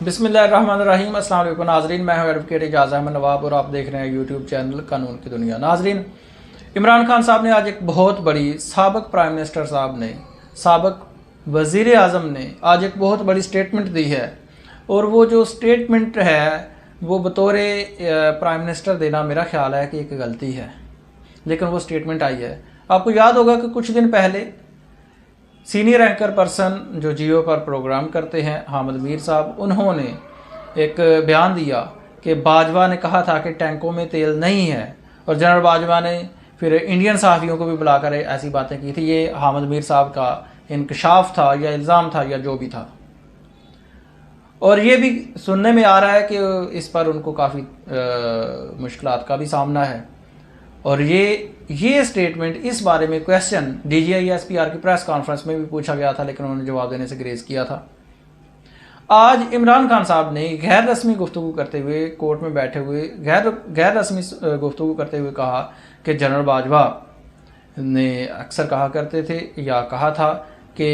बिस्मिल्लाहिर्रहमानिर्रहीम। अस्सलाम वालेकुम नाजरीन, मैं हूं एडवोकेट एजाज़ अहमद नवाब और आप देख रहे हैं यूट्यूब चैनल कानून की दुनिया। नाजरीन, इमरान खान साहब ने आज एक बहुत बड़ी, साबिक प्राइम मिनिस्टर साहब ने, साबिक वज़ीर आज़म ने आज एक बहुत बड़ी स्टेटमेंट दी है। और वो जो स्टेटमेंट है वो बतौर प्राइम मिनिस्टर देना मेरा ख्याल है कि एक गलती है, लेकिन वो स्टेटमेंट आई है। आपको याद होगा कि कुछ दिन पहले सीनियर एंकर पर्सन जो जियो पर प्रोग्राम करते हैं, हामिद मीर साहब, उन्होंने एक बयान दिया कि बाजवा ने कहा था कि टैंकों में तेल नहीं है, और जनरल बाजवा ने फिर इंडियन सहाफ़ियों को भी बुलाकर ऐसी बातें की थी। ये हामिद मीर साहब का इंकशाफ था या इल्ज़ाम था या जो भी था। और ये भी सुनने में आ रहा है कि इस पर उनको काफ़ी मुश्किलात का भी सामना है। और ये स्टेटमेंट, इस बारे में क्वेश्चन DGI SPR की प्रेस कॉन्फ्रेंस में भी पूछा गया था, लेकिन उन्होंने जवाब देने से ग्रेज किया था। आज इमरान खान साहब ने गैर रस्मी गुफ्तगू करते हुए, कोर्ट में बैठे हुए गैर रस्मी गुफ्तगू करते हुए कहा कि जनरल बाजवा ने अक्सर कहा करते थे या कहा था कि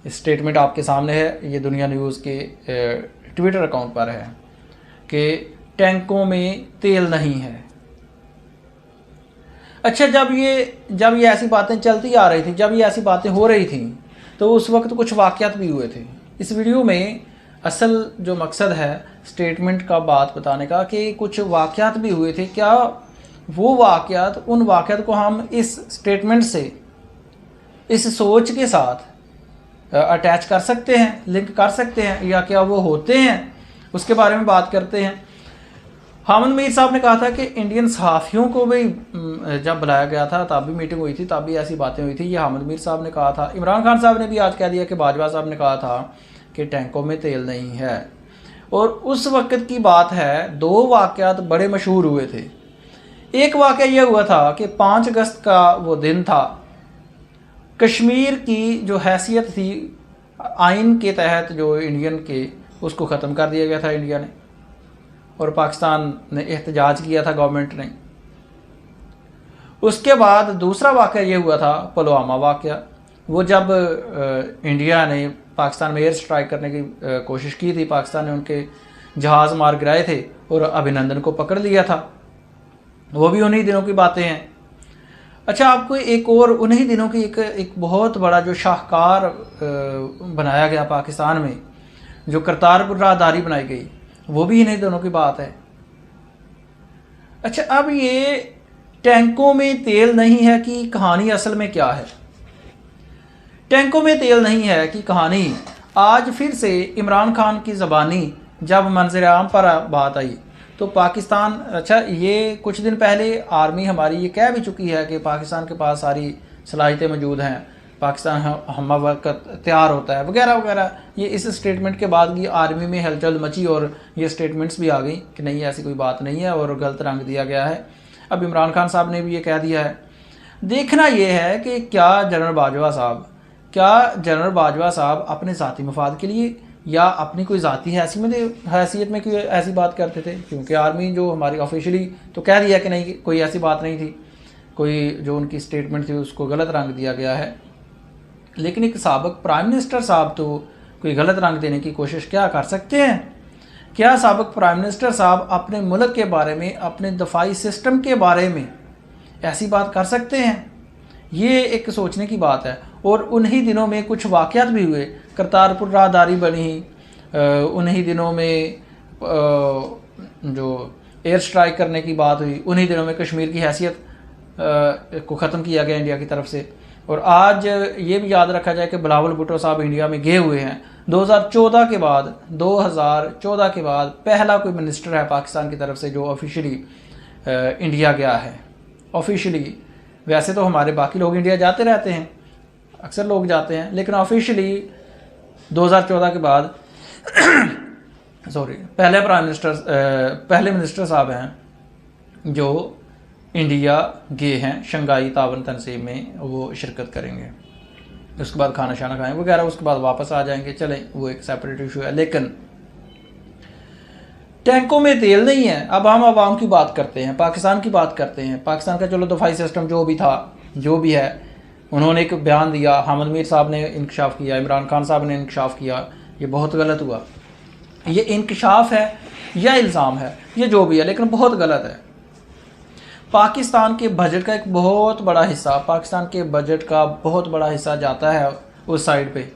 स्टेटमेंट आपके सामने है, ये दुनिया न्यूज़ के ट्विटर अकाउंट पर है, कि टैंकों में तेल नहीं है। अच्छा, जब ये ऐसी बातें चलती आ रही थी, जब ये ऐसी बातें हो रही थी, तो उस वक्त कुछ वाक़यात भी हुए थे। इस वीडियो में असल जो मकसद है स्टेटमेंट का बात बताने का, कि कुछ वाक़यात भी हुए थे। क्या वो वाक़यात, उन वाक़यात को हम इस स्टेटमेंट से, इस सोच के साथ अटैच कर सकते हैं, लिंक कर सकते हैं, या क्या वो होते हैं, उसके बारे में बात करते हैं। हामिद मीर साहब ने कहा था कि इंडियन सहाफ़ियों को भी जब बुलाया गया था तब भी मीटिंग हुई थी, तब भी ऐसी बातें हुई थी। ये हामिद मीर साहब ने कहा था। इमरान खान साहब ने भी आज कह दिया कि बाजवा साहब ने कहा था कि टैंकों में तेल नहीं है। और उस वक़्त की बात है, दो वाक़यात बड़े मशहूर हुए थे। एक वाक़या यह हुआ था कि 5 अगस्त का वो दिन था, कश्मीर की जो हैसियत थी आइन के तहत, जो इंडियन के, उसको ख़त्म कर दिया गया था इंडिया ने, और पाकिस्तान ने एहतजाज किया था, गवर्नमेंट ने। उसके बाद दूसरा वाक़या ये हुआ था पुलवामा वाक़या। वो जब इंडिया ने पाकिस्तान में एयर स्ट्राइक करने की कोशिश की थी, पाकिस्तान ने उनके जहाज़ मार गिराए थे और अभिनंदन को पकड़ लिया था। वो भी उन्हीं दिनों की बातें हैं। अच्छा, आपको एक और उन्हीं दिनों की एक बहुत बड़ा जो शाहकार बनाया गया पाकिस्तान में, जो करतारपुर राहदारी बनाई गई, वो भी इन्हीं दोनों की बात है। अच्छा, अब ये टैंकों में तेल नहीं है कि कहानी असल में क्या है? टैंकों में तेल नहीं है कि कहानी आज फिर से इमरान खान की ज़बानी जब मंजर आम पर बात आई तो पाकिस्तान, अच्छा, ये कुछ दिन पहले आर्मी हमारी ये कह भी चुकी है कि पाकिस्तान के पास सारी सलाहियतें मौजूद हैं, पाकिस्तान हम वक्त तैयार होता है, वगैरह वगैरह। ये इस स्टेटमेंट के बाद की आर्मी में हलचल मची और ये स्टेटमेंट्स भी आ गई कि नहीं, ऐसी कोई बात नहीं है और गलत रंग दिया गया है। अब इमरान खान साहब ने भी ये कह दिया है। देखना ये है कि क्या जनरल बाजवा साहब अपने ज़ाती मफाद के लिए या अपनी कोई ज़ाती हैसियत में कोई ऐसी बात करते थे, क्योंकि आर्मी जो हमारी ऑफिशियली तो कह दिया कि नहीं, कोई ऐसी बात नहीं थी, कोई जो उनकी स्टेटमेंट थी उसको गलत रंग दिया गया है। लेकिन एक साबिक प्राइम मिनिस्टर साहब तो कोई गलत रंग देने की कोशिश क्या कर सकते हैं? क्या साबिक प्राइम मिनिस्टर साहब अपने मुल्क के बारे में, अपने दफाई सिस्टम के बारे में ऐसी बात कर सकते हैं? ये एक सोचने की बात है। और उन्हीं दिनों में कुछ वाक़यात भी हुए, करतारपुर राहदारी बनी, उन्हीं दिनों में जो एयर स्ट्राइक करने की बात हुई, उन्हीं दिनों में कश्मीर की हैसियत को ख़त्म किया गया इंडिया की तरफ से। और आज ये भी याद रखा जाए कि बिलावल भुट्टो साहब इंडिया में गए हुए हैं 2014 के बाद पहला कोई मिनिस्टर है पाकिस्तान की तरफ से जो ऑफिशियली इंडिया गया है। ऑफिशियली, वैसे तो हमारे बाकी लोग इंडिया जाते रहते हैं, अक्सर लोग जाते हैं, लेकिन ऑफिशियली 2014 के बाद पहले मिनिस्टर साहब हैं जो इंडिया गए हैं, शंघाई तावन तंजीम में वो शिरकत करेंगे, उसके बाद खाना शाना खाएँ वगैरह, उसके बाद वापस आ जाएंगे। चलें, वो एक सेपरेट इशू है। लेकिन टैंकों में तेल नहीं है। अब हम आवाम की बात करते हैं, पाकिस्तान की बात करते हैं। पाकिस्तान का चलो दफाई सिस्टम जो भी था, जो भी है, उन्होंने एक बयान दिया, हामिद मीर साहब ने इंकशाफ किया, इमरान खान साहब ने इंकशाफ किया, ये बहुत गलत हुआ। ये इंकशाफ है या इल्ज़ाम है, ये जो भी है, लेकिन बहुत गलत है। पाकिस्तान के बजट का एक बहुत बड़ा हिस्सा, पाकिस्तान के बजट का बहुत बड़ा हिस्सा जाता है उस साइड पे,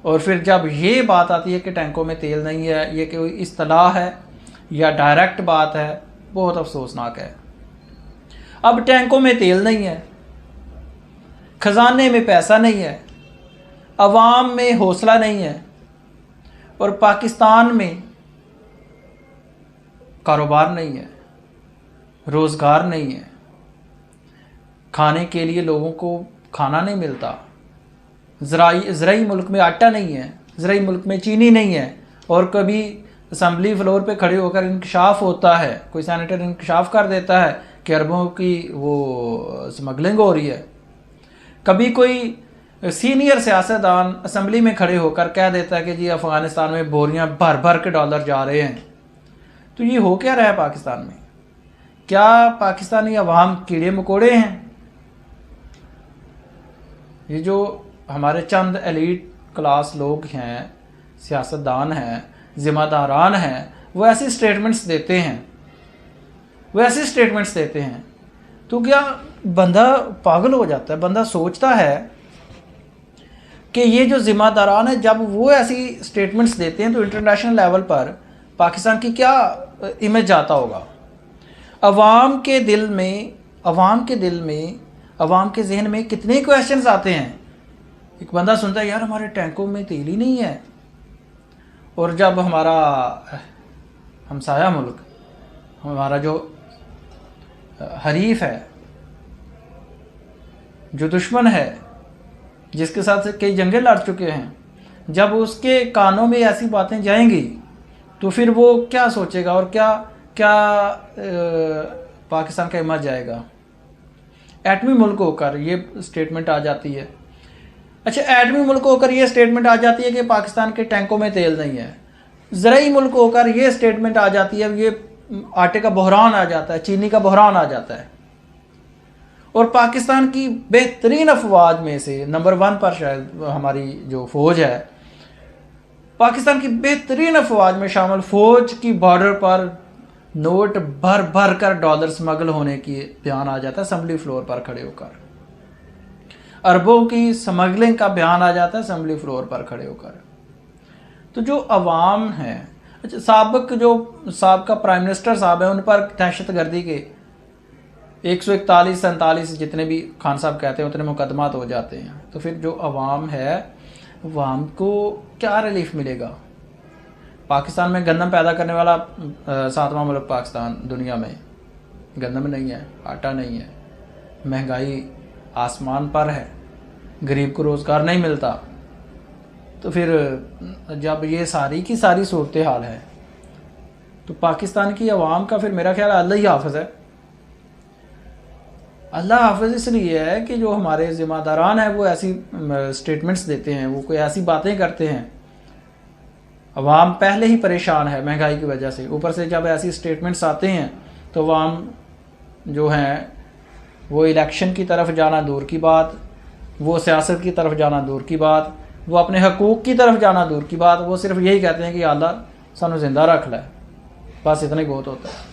और फिर जब ये बात आती है कि टैंकों में तेल नहीं है, ये कोई इस्तलाह है या डायरेक्ट बात है, बहुत अफसोसनाक है। अब टैंकों में तेल नहीं है, ख़जाने में पैसा नहीं है, अवाम में हौसला नहीं है, और पाकिस्तान में कारोबार नहीं है, रोज़गार नहीं है, खाने के लिए लोगों को खाना नहीं मिलता, ज़राई मुल्क में आटा नहीं है, ज़राई मुल्क में चीनी नहीं है, और कभी असम्बली फ्लोर पे खड़े होकर इंकशाफ होता है, कोई सेनेटर इंकशाफ कर देता है कि अरबों की वो स्मगलिंग हो रही है। कभी कोई सीनियर सियासतदान असम्बली में खड़े होकर कह देता है कि जी अफ़गानिस्तान में बोरियां भर भर के डॉलर जा रहे हैं। तो ये हो क्या रहा है पाकिस्तान में? क्या पाकिस्तानी अवाम कीड़े मकोड़े हैं? ये जो हमारे चंद एलीट क्लास लोग हैं, सियासतदान हैं, ज़िम्मेदारान हैं, वो ऐसी स्टेटमेंट्स देते हैं, तो क्या बंदा पागल हो जाता है। बंदा सोचता है कि ये जो ज़िम्मेदारान है, जब वो ऐसी स्टेटमेंट्स देते हैं तो इंटरनेशनल लेवल पर पाकिस्तान की क्या इमेज जाता होगा। अवाम के जहन में कितने क्वेश्चंस आते हैं। एक बंदा सुनता है यार हमारे टैंकों में तेल ही नहीं है, और जब हमारा हमसाया मुल्क, हमारा जो हरीफ है, जो दुश्मन है, जिसके साथ कई जंगें लड़ चुके हैं, जब उसके कानों में ऐसी बातें जाएंगी तो फिर वो क्या सोचेगा, और क्या पाकिस्तान का इमेज जाएगा। एटमी मुल्क होकर ये स्टेटमेंट आ जाती है। अच्छा, एटमी मुल्क होकर ये स्टेटमेंट आ जाती है कि पाकिस्तान के टैंकों में तेल नहीं है। ज़राई मुल्क होकर ये स्टेटमेंट आ जाती है, ये आटे का बहरान आ जाता है, चीनी का बहरान आ जाता है। और पाकिस्तान की बेहतरीन अफवाज में से नंबर 1 पर शायद हमारी जो फ़ौज है, पाकिस्तान की बेहतरीन अफवाज में शामिल फ़ौज की बॉर्डर पर नोट भर भर कर डॉलर स्मगल होने की बयान आ जाता है असम्बली फ्लोर पर खड़े होकर। अरबों की स्मगलिंग का बयान आ जाता है असम्बली फ्लोर पर खड़े होकर। तो जो अवाम है, अच्छा, साबका प्राइम मिनिस्टर साहब हैं, उन पर दहशत गर्दी के 141-47 जितने भी खान साहब कहते हैं उतने मुकदमात हो जाते हैं। तो फिर जो अवाम है, अवाम को क्या रिलीफ मिलेगा? पाकिस्तान में गंदम पैदा करने वाला 7वां मुल्क पाकिस्तान दुनिया में, गंदम नहीं है, आटा नहीं है, महंगाई आसमान पर है, गरीब को रोज़गार नहीं मिलता। तो फिर जब ये सारी की सारी सूरत हाल है तो पाकिस्तान की आवाम का फिर मेरा ख्याल अल्लाह ही हाफ़िज़ है। अल्लाह हाफ़िज़ इसलिए है कि जो हमारे ज़िम्मेदारान हैं वो ऐसी स्टेटमेंट्स देते हैं, वो कोई ऐसी बातें करते हैं। अवाम पहले ही परेशान है महंगाई की वजह से, ऊपर से जब ऐसी स्टेटमेंट्स आते हैं तो अवाम जो हैं वो इलेक्शन की तरफ जाना दूर की बात, वो सियासत की तरफ जाना दूर की बात, वो अपने हकूक़ की तरफ जाना दूर की बात, वो सिर्फ यही कहते हैं कि अल्लाह सानू जिंदा रख ले, बस इतना ही बहुत होता है।